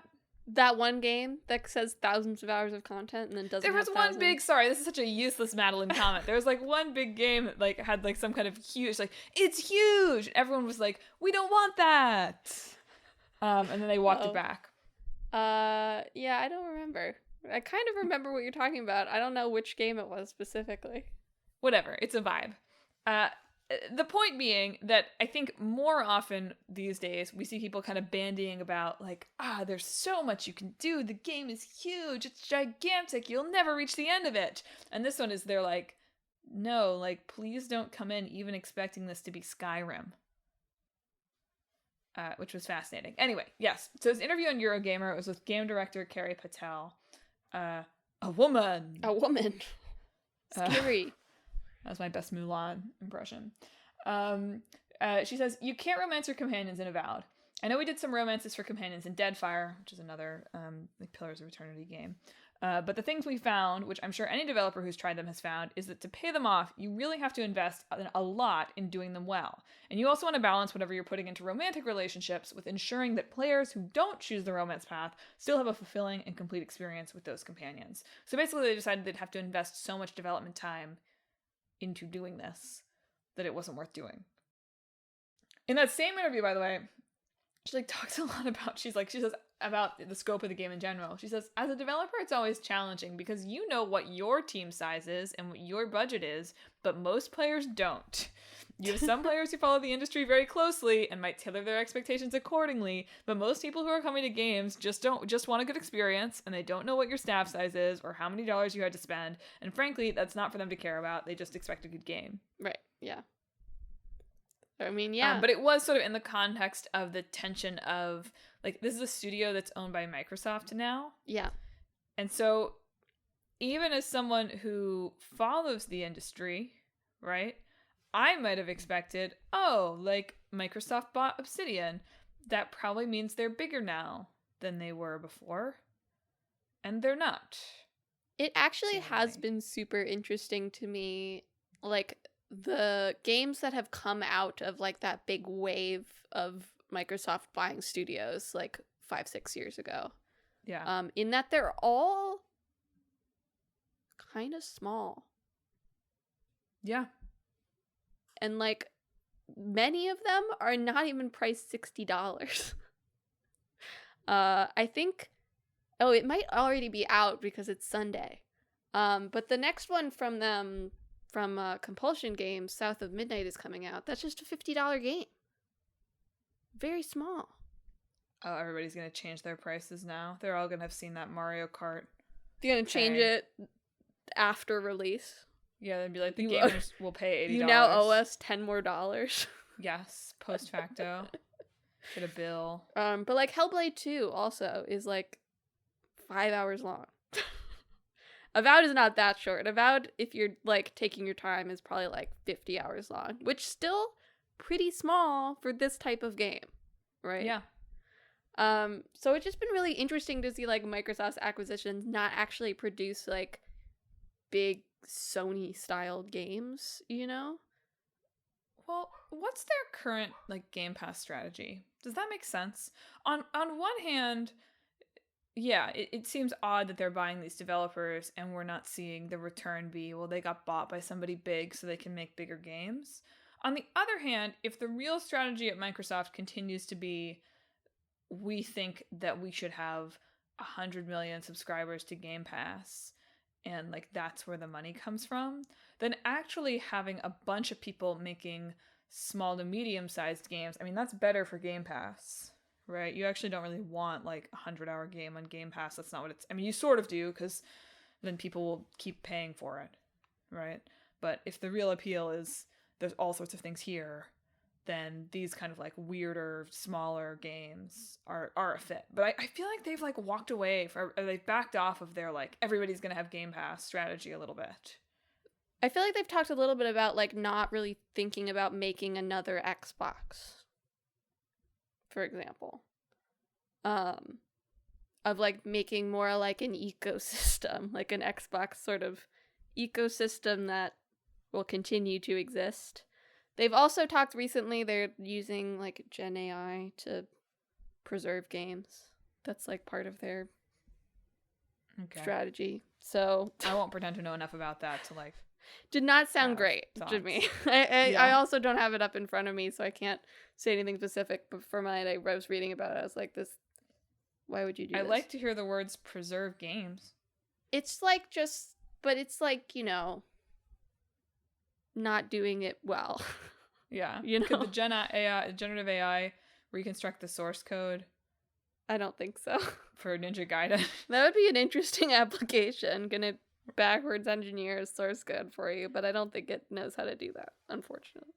Speaker 2: That one game that says thousands of hours of content and then doesn't.
Speaker 1: There was
Speaker 2: have
Speaker 1: one
Speaker 2: thousands.
Speaker 1: big. Sorry, this is such a useless Madeline comment. There was like one big game that like had like some kind of huge, like, it's huge. And everyone was like, we don't want that. And then they walked it back.
Speaker 2: Yeah, I don't remember. I kind of remember what you're talking about. I don't know which game it was specifically.
Speaker 1: Whatever, it's a vibe. The point being that I think more often these days we see people kind of bandying about like, there's so much you can do. The game is huge. It's gigantic. You'll never reach the end of it. And this one is they're like, no, like, please don't come in even expecting this to be Skyrim. Which was fascinating. Anyway, yes. So it's an interview on Eurogamer. It was with game director Carrie Patel. A woman.
Speaker 2: A woman. Scary.
Speaker 1: That was my best Mulan impression. She says, you can't romance your companions in Avowed. I know we did some romances for companions in Deadfire, which is another like Pillars of Eternity game. But the things we found, which I'm sure any developer who's tried them has found, is that to pay them off, you really have to invest a lot in doing them well. And you also want to balance whatever you're putting into romantic relationships with ensuring that players who don't choose the romance path still have a fulfilling and complete experience with those companions. So basically they decided they'd have to invest so much development time into doing this that it wasn't worth doing. In that same interview, by the way, she like talks a lot about, she says about the scope of the game in general. She says, as a developer, it's always challenging because you know what your team size is and what your budget is, but most players don't. You have some players who follow the industry very closely and might tailor their expectations accordingly, but most people who are coming to games just want a good experience, and they don't know what your staff size is or how many dollars you had to spend, and frankly, that's not for them to care about. They just expect a good game.
Speaker 2: Right, yeah. I mean, yeah.
Speaker 1: But it was sort of in the context of the tension of, like, this is a studio that's owned by Microsoft now.
Speaker 2: Yeah.
Speaker 1: And so, even as someone who follows the industry, right, I might have expected, like, Microsoft bought Obsidian. That probably means they're bigger now than they were before. And they're not.
Speaker 2: It actually has been super interesting to me, like, the games that have come out of like that big wave of Microsoft buying studios like 5-6 years ago.
Speaker 1: Yeah.
Speaker 2: In that they're all kind of small.
Speaker 1: Yeah.
Speaker 2: And like many of them are not even priced $60. I think it might already be out because it's Sunday. But the next one from them from Compulsion Games, South of Midnight, is coming out. That's just a $50 game. Very small.
Speaker 1: Oh, everybody's going to change their prices now. They're all going to have seen that Mario Kart.
Speaker 2: They're going to change it after release.
Speaker 1: Yeah, they'd be like, the gamers will pay $80.
Speaker 2: You now owe us $10 more.
Speaker 1: Yes, post facto. Get a bill.
Speaker 2: But like Hellblade 2 also is like 5 hours long. Avowed is not that short. Avowed, if you're like taking your time, is probably like 50 hours long, which still pretty small for this type of game, right?
Speaker 1: Yeah.
Speaker 2: So it's just been really interesting to see like Microsoft's acquisitions not actually produce like big Sony styled games, you know?
Speaker 1: Well, what's their current like Game Pass strategy? Does that make sense? On one hand, yeah, it seems odd that they're buying these developers and we're not seeing the return be, well, they got bought by somebody big so they can make bigger games. On the other hand, if the real strategy at Microsoft continues to be, we think that we should have 100 million subscribers to Game Pass, and like that's where the money comes from, then actually having a bunch of people making small to medium sized games, I mean, that's better for Game Pass, right? You actually don't really want like a 100-hour game on Game Pass. That's not what it's, I mean, you sort of do, because then people will keep paying for it, right? But if the real appeal is there's all sorts of things here, then these kind of like weirder, smaller games are a fit. But I feel like they've like walked away, or they've backed off of their like everybody's gonna have Game Pass strategy a little bit.
Speaker 2: I feel like they've talked a little bit about like not really thinking about making another Xbox, for example. Of like making more like an ecosystem, like an Xbox sort of ecosystem that will continue to exist. They've also talked recently they're using like Gen AI to preserve games. That's like part of their strategy. So
Speaker 1: I won't pretend to know enough about that to like
Speaker 2: did not sound great to me. I also don't have it up in front of me, so I can't say anything specific, but for mine I was reading about it. I was like, this, why would you do this?
Speaker 1: I like to hear the words preserve games.
Speaker 2: It's like just, but it's like, you know, not doing it well.
Speaker 1: Yeah.
Speaker 2: You know?
Speaker 1: Could the generative AI reconstruct the source code?
Speaker 2: I don't think so.
Speaker 1: For Ninja Gaiden?
Speaker 2: That would be an interesting application. Gonna backwards engineer source code for you, but I don't think it knows how to do that, unfortunately.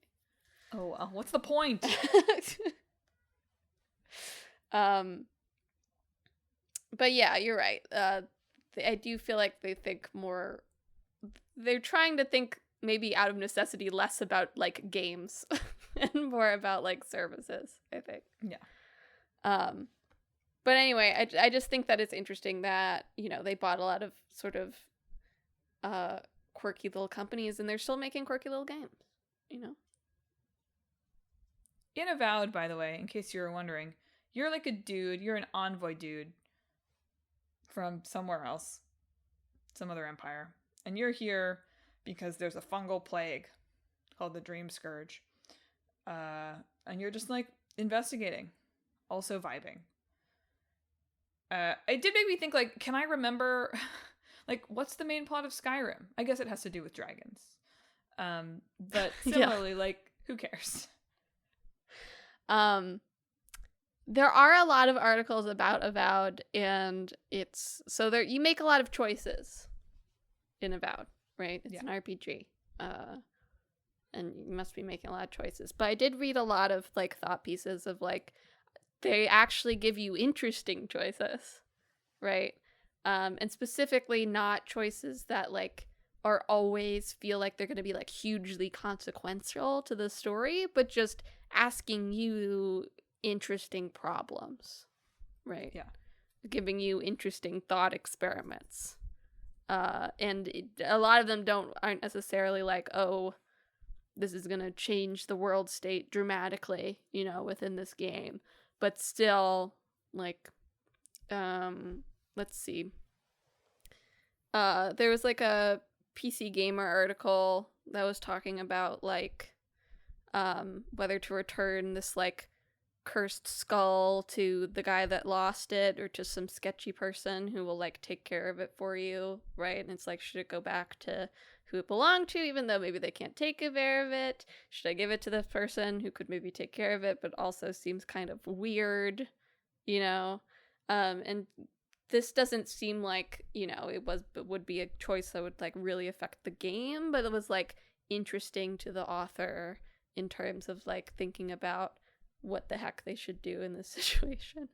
Speaker 1: Oh, well, what's the point?
Speaker 2: But yeah, you're right. I do feel like they think more, they're trying to think maybe out of necessity less about like games and more about like services, I think.
Speaker 1: Yeah.
Speaker 2: But anyway, I just think that it's interesting that, you know, they bought a lot of sort of quirky little companies and they're still making quirky little games, you know?
Speaker 1: In Avowed, by the way, in case you were wondering, you're like a dude, you're an envoy dude from somewhere else, some other empire. And you're here because there's a fungal plague called the Dream Scourge. And you're just like investigating, also vibing. It did make me think, like, can I remember, like, what's the main plot of Skyrim? I guess it has to do with dragons. But similarly, like, who cares?
Speaker 2: There are a lot of articles about Avowed, and it's, so there, you make a lot of choices in Avowed, right? It's an RPG. And you must be making a lot of choices. But I did read a lot of, like, thought pieces of, like, they actually give you interesting choices, right? And specifically not choices that, like, are always feel like they're going to be, like, hugely consequential to the story, but just asking you interesting problems, right?
Speaker 1: Yeah.
Speaker 2: Giving you interesting thought experiments. And a lot of them aren't necessarily like, oh, this is going to change the world state dramatically, you know, within this game. But still, like, let's see. There was like a PC Gamer article that was talking about like whether to return this like cursed skull to the guy that lost it or to some sketchy person who will like take care of it for you, right? And it's like, should it go back to who it belonged to, even though maybe they can't take care of it? Should I give it to the person who could maybe take care of it, but also seems kind of weird, you know? And this doesn't seem like, you know, it would be a choice that would like really affect the game, but it was like interesting to the author in terms of like thinking about what the heck they should do in this situation.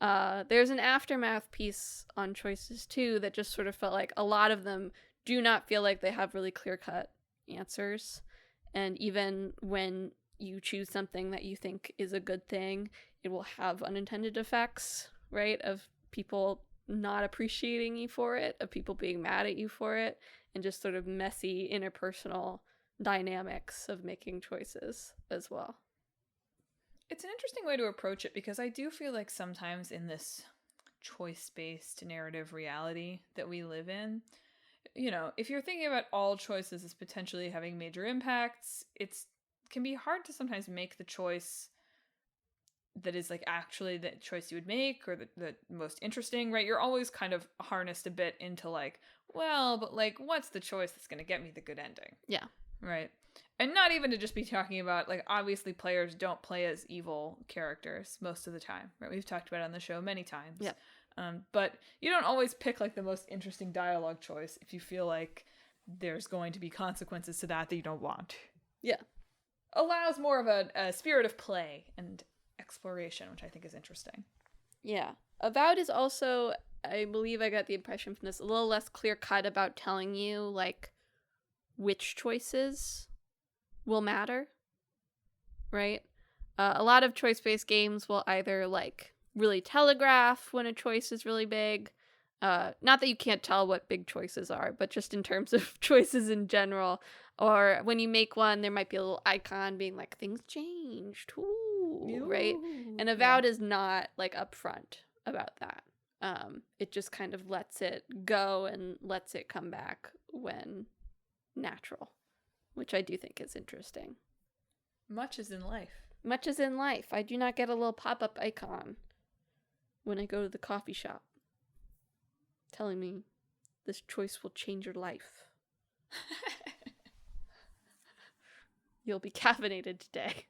Speaker 2: There's an aftermath piece on choices too that just sort of felt like a lot of them do not feel like they have really clear-cut answers. And even when you choose something that you think is a good thing, it will have unintended effects, right? Of people not appreciating you for it, of people being mad at you for it, and just sort of messy interpersonal dynamics of making choices as well.
Speaker 1: It's an interesting way to approach it because I do feel like sometimes in this choice-based narrative reality that we live in, if you're thinking about all choices as potentially having major impacts, it's can be hard to sometimes make the choice that is like actually the choice you would make or the most interesting, right? You're always kind of harnessed a bit into like, well, but like what's the choice that's going to get me the good ending?
Speaker 2: Yeah.
Speaker 1: Right. And not even to just be talking about, like, obviously players don't play as evil characters most of the time, right? We've talked about it on the show many times.
Speaker 2: Yeah.
Speaker 1: But you don't always pick like the most interesting dialogue choice if you feel like there's going to be consequences to that you don't want.
Speaker 2: Yeah.
Speaker 1: Allows more of a spirit of play and exploration, which I think is interesting.
Speaker 2: Yeah. Avowed is also, I believe I got the impression from this, a little less clear-cut about telling you, like, which choices will matter, right? A lot of choice-based games will either, like, really telegraph when a choice is really big. Not that you can't tell what big choices are, but just in terms of choices in general. Or when you make one, there might be a little icon being like, things changed, ooh, right? And Avowed is not, like, upfront about that. It just kind of lets it go and lets it come back when natural, which I do think is interesting.
Speaker 1: Much as in life.
Speaker 2: Much as in life. I do not get a little pop-up icon when I go to the coffee shop telling me this choice will change your life. You'll be caffeinated today.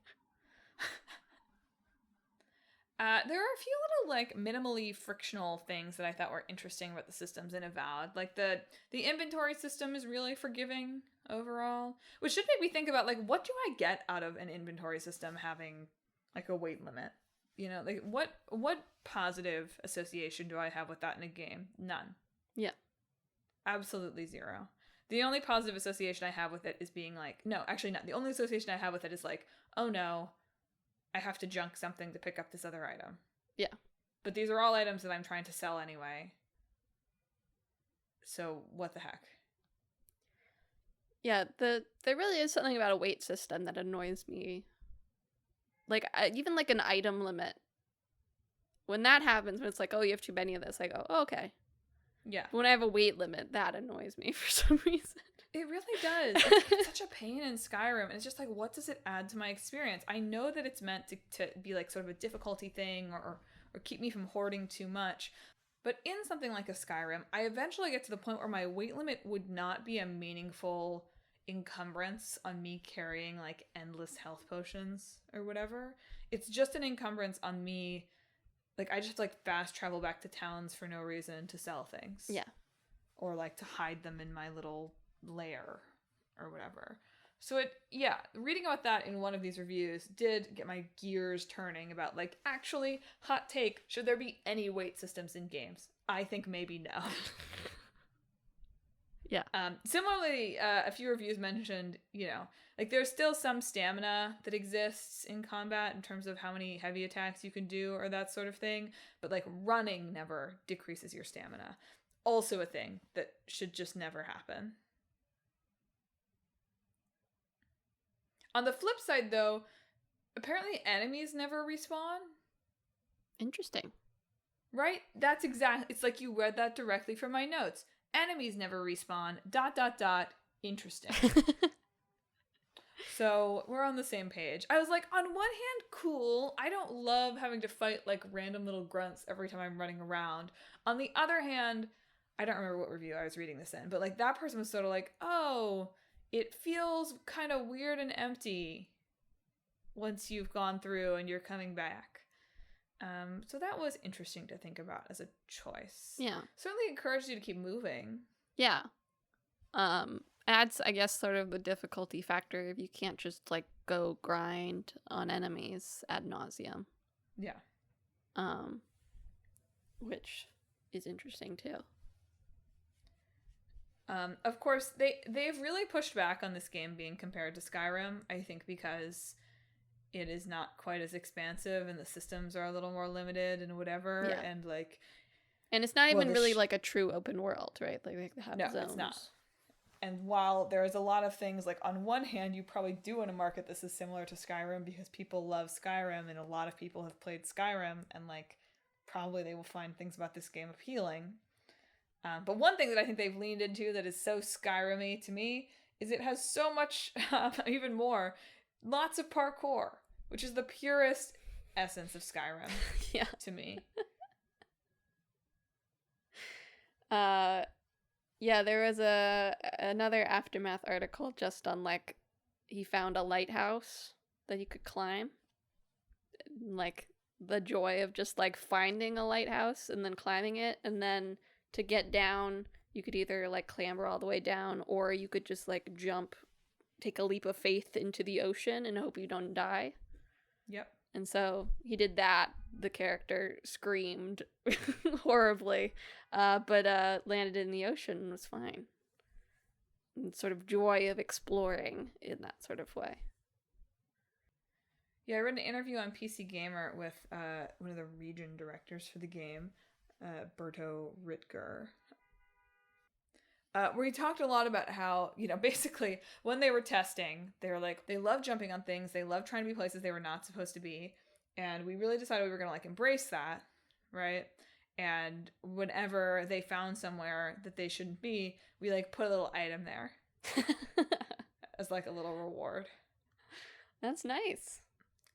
Speaker 1: There are a few little, like, minimally frictional things that I thought were interesting about the systems in Avowed. Like, the inventory system is really forgiving overall, which should make me think about, like, what do I get out of an inventory system having, like, a weight limit? Like, what positive association do I have with that in a game? None.
Speaker 2: Yeah.
Speaker 1: Absolutely zero. The only positive association I have with it is being like, no, actually not. The only association I have with it is like, oh no, I have to junk something to pick up this other item.
Speaker 2: Yeah.
Speaker 1: But these are all items that I'm trying to sell anyway. So what the heck?
Speaker 2: Yeah, there really is something about a weight system that annoys me. Like, even like an item limit. When that happens, when it's like, oh, you have too many of this, I go, oh, okay.
Speaker 1: Yeah.
Speaker 2: When I have a weight limit, that annoys me for some reason.
Speaker 1: It really does. It's such a pain in Skyrim. And it's just like, what does it add to my experience? I know that it's meant to be like sort of a difficulty thing or keep me from hoarding too much. But in something like a Skyrim, I eventually get to the point where my weight limit would not be a meaningful encumbrance on me carrying like endless health potions or whatever. It's just an encumbrance on me. Like, I just like fast travel back to towns for no reason to sell things.
Speaker 2: Yeah.
Speaker 1: Or like to hide them in my little lair or whatever. So reading about that in one of these reviews did get my gears turning about like, actually, hot take, should there be any weight systems in games? I think maybe no.
Speaker 2: Yeah.
Speaker 1: Similarly, a few reviews mentioned, like there's still some stamina that exists in combat in terms of how many heavy attacks you can do or that sort of thing, but like running never decreases your stamina. Also a thing that should just never happen. On the flip side, though, apparently enemies never respawn.
Speaker 2: Interesting.
Speaker 1: Right? That's it's like you read that directly from my notes. Enemies never respawn, ... Interesting. So we're on the same page. I was like, on one hand, cool. I don't love having to fight like random little grunts every time I'm running around. On the other hand, I don't remember what review I was reading this in, but like that person was sort of like, oh, it feels kind of weird and empty once you've gone through and you're coming back. So that was interesting to think about as a choice.
Speaker 2: Yeah.
Speaker 1: Certainly encouraged you to keep moving.
Speaker 2: Yeah. Adds, I guess, sort of the difficulty factor if you can't just like go grind on enemies ad nauseum.
Speaker 1: Yeah.
Speaker 2: Which is interesting too.
Speaker 1: Of course, they've really pushed back on this game being compared to Skyrim, I think because it is not quite as expansive and the systems are a little more limited and whatever. Yeah. And like...
Speaker 2: And it's not even really like a true open world, right? Like they have zones.
Speaker 1: It's not. And while there's a lot of things, like, on one hand, you probably do want to market this as similar to Skyrim because people love Skyrim and a lot of people have played Skyrim and, like, probably they will find things about this game appealing. But one thing that I think they've leaned into that is so Skyrim-y to me is it has so much, even more, lots of parkour, which is the purest essence of Skyrim
Speaker 2: Yeah.
Speaker 1: to me.
Speaker 2: Yeah, there was another Aftermath article just on, like, he found a lighthouse that you could climb. Like, the joy of just, like, finding a lighthouse and then climbing it, and then to get down, you could either, like, clamber all the way down, or you could just, like, jump, take a leap of faith into the ocean and hope you don't die.
Speaker 1: Yep.
Speaker 2: And so he did that. The character screamed horribly, but landed in the ocean and was fine. And sort of joy of exploring in that sort of way.
Speaker 1: Yeah, I read an interview on PC Gamer with one of the region directors for the game, Berto Ritger, where he talked a lot about how, basically when they were testing, they were like, they love jumping on things, they love trying to be places they were not supposed to be, and we really decided we were going to, like, embrace that, right? And whenever they found somewhere that they shouldn't be, we, like, put a little item there as, like, a little reward.
Speaker 2: That's nice.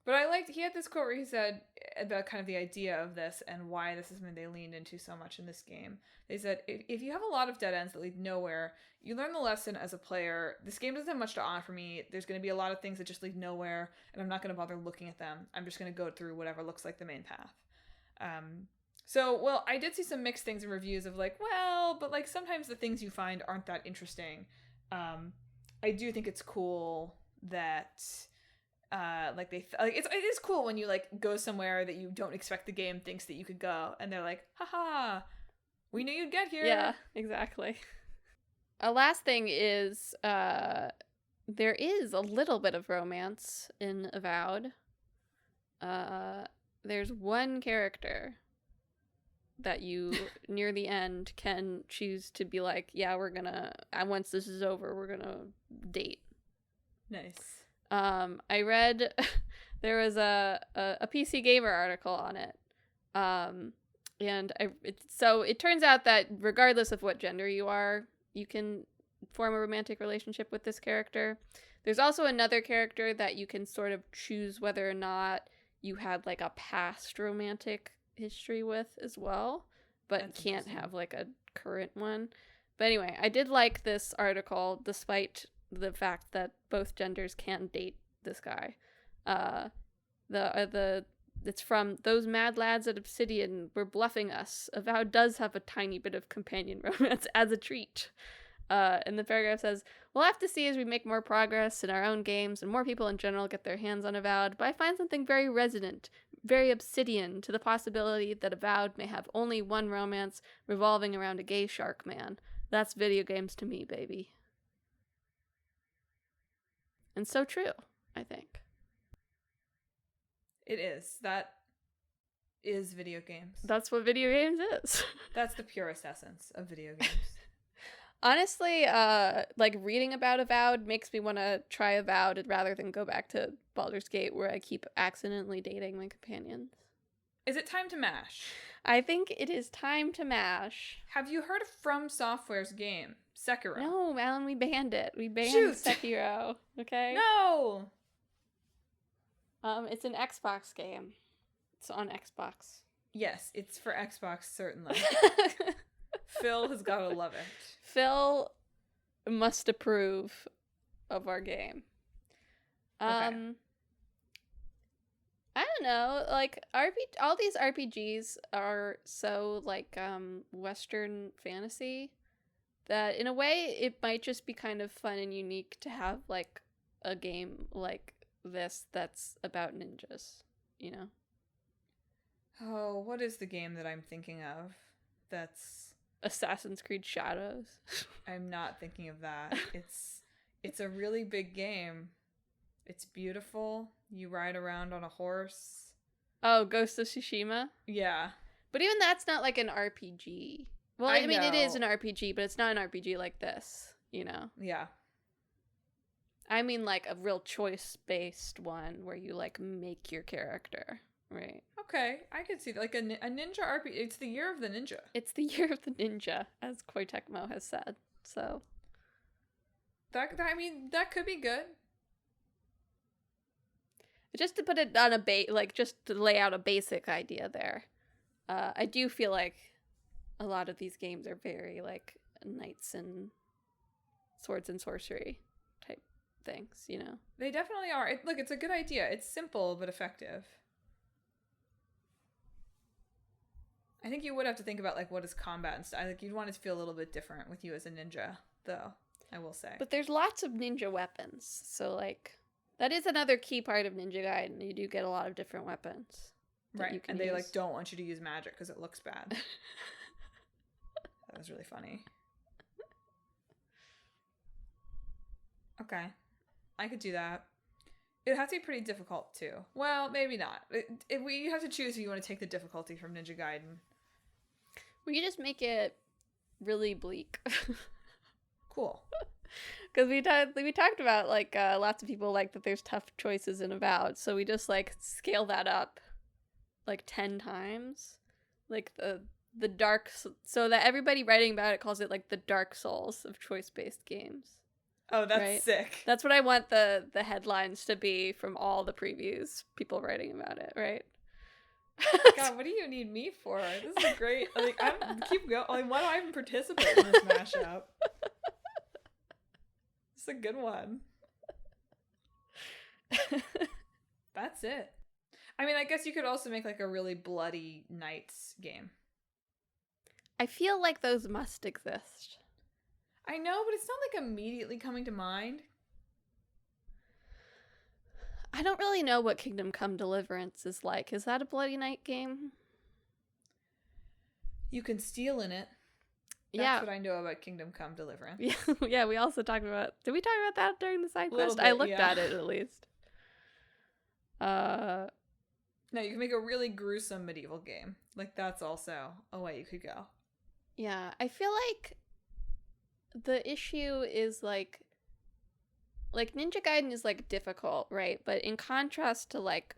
Speaker 1: But he had this quote where he said about kind of the idea of this and why this is something they leaned into so much in this game. They said, if you have a lot of dead ends that lead nowhere, you learn the lesson as a player. This game doesn't have much to offer me. There's going to be a lot of things that just lead nowhere, and I'm not going to bother looking at them. I'm just going to go through whatever looks like the main path. I did see some mixed things in reviews of, like, but, like, sometimes the things you find aren't that interesting. I do think it's cool that... it is cool when you, like, go somewhere that you don't expect the game thinks that you could go, and they're like, haha, we knew you'd get here.
Speaker 2: Yeah, exactly. A last thing is, there is a little bit of romance in Avowed. There's one character that you, near the end, can choose to be like, yeah, once this is over, we're gonna date.
Speaker 1: Nice.
Speaker 2: I read there was a PC Gamer article on it. And it turns out that regardless of what gender you are, you can form a romantic relationship with this character. There's also another character that you can sort of choose whether or not you had, like, a past romantic history with as well, but
Speaker 1: That's
Speaker 2: can't have, like, a current one. But anyway, I did like this article despite the fact that both genders can date this guy. It's from those mad lads at Obsidian were bluffing us. Avowed does have a tiny bit of companion romance as a treat. And the paragraph says, we'll have to see as we make more progress in our own games and more people in general get their hands on Avowed, but I find something very resonant, very Obsidian to the possibility that Avowed may have only one romance revolving around a gay shark man. That's video games to me, baby. And so true, I think.
Speaker 1: It is. That is video games.
Speaker 2: That's what video games is.
Speaker 1: That's the purest essence of video games.
Speaker 2: Honestly, like, reading about Avowed makes me want to try Avowed rather than go back to Baldur's Gate where I keep accidentally dating my companions.
Speaker 1: Is it time to mash?
Speaker 2: I think it is time to mash.
Speaker 1: Have you heard of From Software's game, Sekiro?
Speaker 2: No, Alan, we banned it. We banned
Speaker 1: Shoot!
Speaker 2: Sekiro, okay?
Speaker 1: No!
Speaker 2: It's an Xbox game. It's on Xbox.
Speaker 1: Yes, it's for Xbox, certainly. Phil has got to love it.
Speaker 2: Phil must approve of our game.
Speaker 1: Okay.
Speaker 2: I don't know, like, all these RPGs are so, like, Western fantasy that in a way it might just be kind of fun and unique to have, like, a game like this that's about ninjas, you know?
Speaker 1: Oh, what is the game that I'm thinking of? That's...
Speaker 2: Assassin's Creed Shadows.
Speaker 1: I'm not thinking of that. It's a really big game. It's beautiful. You ride around on a horse.
Speaker 2: Oh, Ghost of Tsushima?
Speaker 1: Yeah.
Speaker 2: But even that's not like an RPG. Well, I mean, it is an RPG, but it's not an RPG like this. you know?
Speaker 1: Yeah.
Speaker 2: I mean, like, a real choice-based one where you, like, make your character, right?
Speaker 1: Okay, I could see that. Like a ninja RPG. It's the year of the ninja.
Speaker 2: It's the year of the ninja, as Koei Tecmo has said, so...
Speaker 1: I mean, that could be good.
Speaker 2: Just to put it on just to lay out a basic idea there. I do feel like a lot of these games are very, like, knights and swords and sorcery type things, you know?
Speaker 1: They definitely are. Look, it's a good idea. It's simple but effective. I think you would have to think about, like, what is combat and stuff. Like, you'd want it to feel a little bit different with you as a ninja, though, I will say.
Speaker 2: But there's lots of ninja weapons, so, like, that is another key part of Ninja Gaiden. You do get a lot of different weapons.
Speaker 1: Right, and they, like, don't want you to use magic because it looks bad. That was really funny. Okay. I could do that. It'd have to be pretty difficult, too. Well, maybe not. You have to choose if you want to take the difficulty from Ninja Gaiden.
Speaker 2: We could just make it really bleak.
Speaker 1: Cool.
Speaker 2: Because we talked about, like, lots of people like that there's tough choices in Avowed, so we just, like, scale that up, like, 10 times. Like, the dark... So that everybody writing about it calls it, like, the Dark Souls of choice-based games.
Speaker 1: Oh, that's
Speaker 2: right?
Speaker 1: sick.
Speaker 2: That's what I want the headlines to be from all the previews, people writing about it, right?
Speaker 1: God, what do you need me for? This is great. Like, keep going. Like, why do I even participate in this mashup? It's a good one. That's it. I mean, I guess you could also make, like, a really bloody knights game.
Speaker 2: I feel like those must exist.
Speaker 1: I know, but it's not, like, immediately coming to mind.
Speaker 2: I don't really know what Kingdom Come Deliverance is like. Is that a Bloody Knight game?
Speaker 1: You can steal in it. That's what I know about Kingdom Come Deliverance.
Speaker 2: Yeah, we also talked about... Did we talk about that during the side quest?
Speaker 1: Bit,
Speaker 2: I looked at it, at least.
Speaker 1: No, you can make a really gruesome medieval game. Like, that's also a way you could go.
Speaker 2: Yeah, I feel like the issue is, like Ninja Gaiden is, like, difficult, right? But in contrast to, like,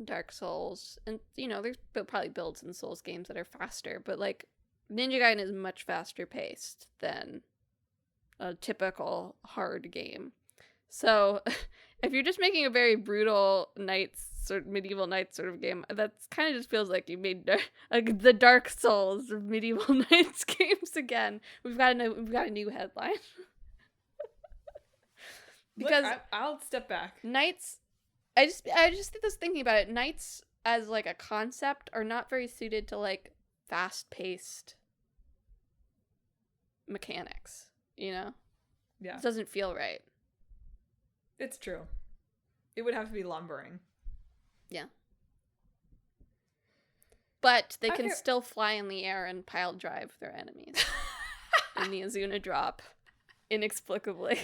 Speaker 2: Dark Souls, and, you know, there's probably builds in Souls games that are faster, but, like, Ninja Gaiden is much faster paced than a typical hard game. So, if you're just making a very brutal medieval knights sort of game, that kind of just feels like you made the Dark Souls of medieval knights games again. We've got a new headline. Because
Speaker 1: look, I'll step back.
Speaker 2: Knights, I just was thinking about it. Knights as, like, a concept are not very suited to, like, fast-paced mechanics, you know?
Speaker 1: Yeah.
Speaker 2: It doesn't feel right.
Speaker 1: It's true. It would have to be lumbering.
Speaker 2: Yeah. But they can still fly in the air and pile drive their enemies in the Azuna drop inexplicably.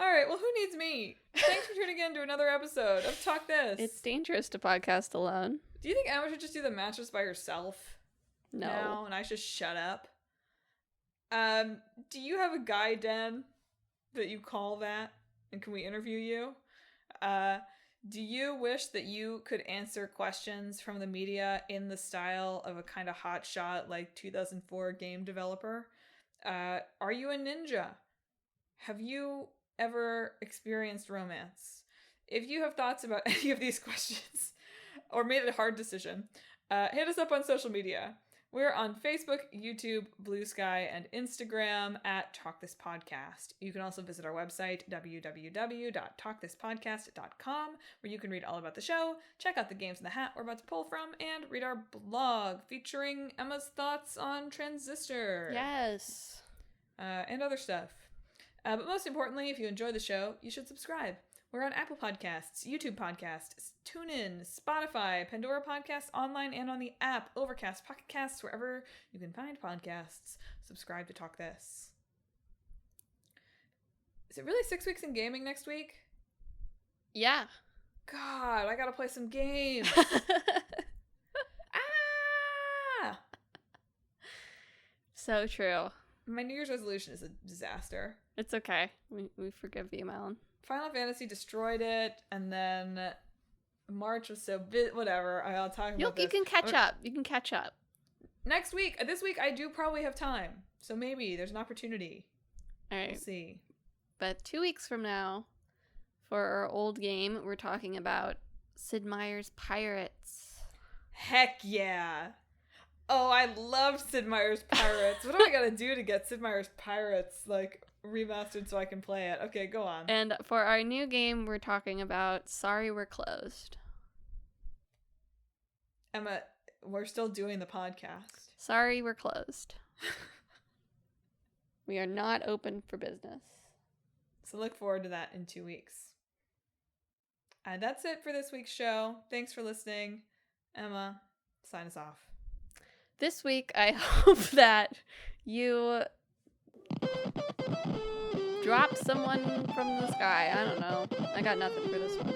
Speaker 1: All right, well, who needs me? Thanks for tuning in to another episode of Talk This.
Speaker 2: It's dangerous to podcast alone.
Speaker 1: Do you think Emma should just do the matches by herself?
Speaker 2: No.
Speaker 1: Now, and I should shut up? Do you have a guy den that you call that? And can we interview you? Do you wish that you could answer questions from the media in the style of a kind of hotshot, like, 2004 game developer? Are you a ninja? Have you ever experienced romance? If you have thoughts about any of these questions or made a hard decision, hit us up on social media. We're on Facebook, YouTube, Blue Sky, and Instagram at Talk This Podcast. You can also visit our website, www.talkthispodcast.com, where you can read all about the show, check out the games in the hat we're about to pull from, and read our blog featuring Emma's thoughts on Transistor.
Speaker 2: Yes.
Speaker 1: And other stuff. But most importantly, if you enjoy the show, you should subscribe. We're on Apple Podcasts, YouTube Podcasts, TuneIn, Spotify, Pandora Podcasts, online and on the app, Overcast, Pocket Casts, wherever you can find podcasts. Subscribe to Talk This. Is it really 6 weeks in gaming next week?
Speaker 2: Yeah.
Speaker 1: God, I gotta play some games.
Speaker 2: So true.
Speaker 1: My New Year's resolution is a disaster.
Speaker 2: It's okay. We forgive you, Malin.
Speaker 1: Final Fantasy destroyed it, and then March was so whatever. I'll talk about this.
Speaker 2: You can catch up. You can catch up.
Speaker 1: Next week. This week I do probably have time, so maybe there's an opportunity.
Speaker 2: All right.
Speaker 1: We'll see.
Speaker 2: But 2 weeks from now, for our old game, we're talking about Sid Meier's Pirates.
Speaker 1: Heck yeah. Oh, I love Sid Meier's Pirates. What do I gotta do to get Sid Meier's Pirates, like, remastered so I can play it? Okay, go on.
Speaker 2: And for our new game, we're talking about Sorry We're Closed.
Speaker 1: Emma, we're still doing the podcast.
Speaker 2: Sorry We're Closed. We are not open for business.
Speaker 1: So look forward to that in 2 weeks. That's it for this week's show. Thanks for listening. Emma, sign us off.
Speaker 2: This week, I hope that you drop someone from the sky. I don't know. I got nothing for this one.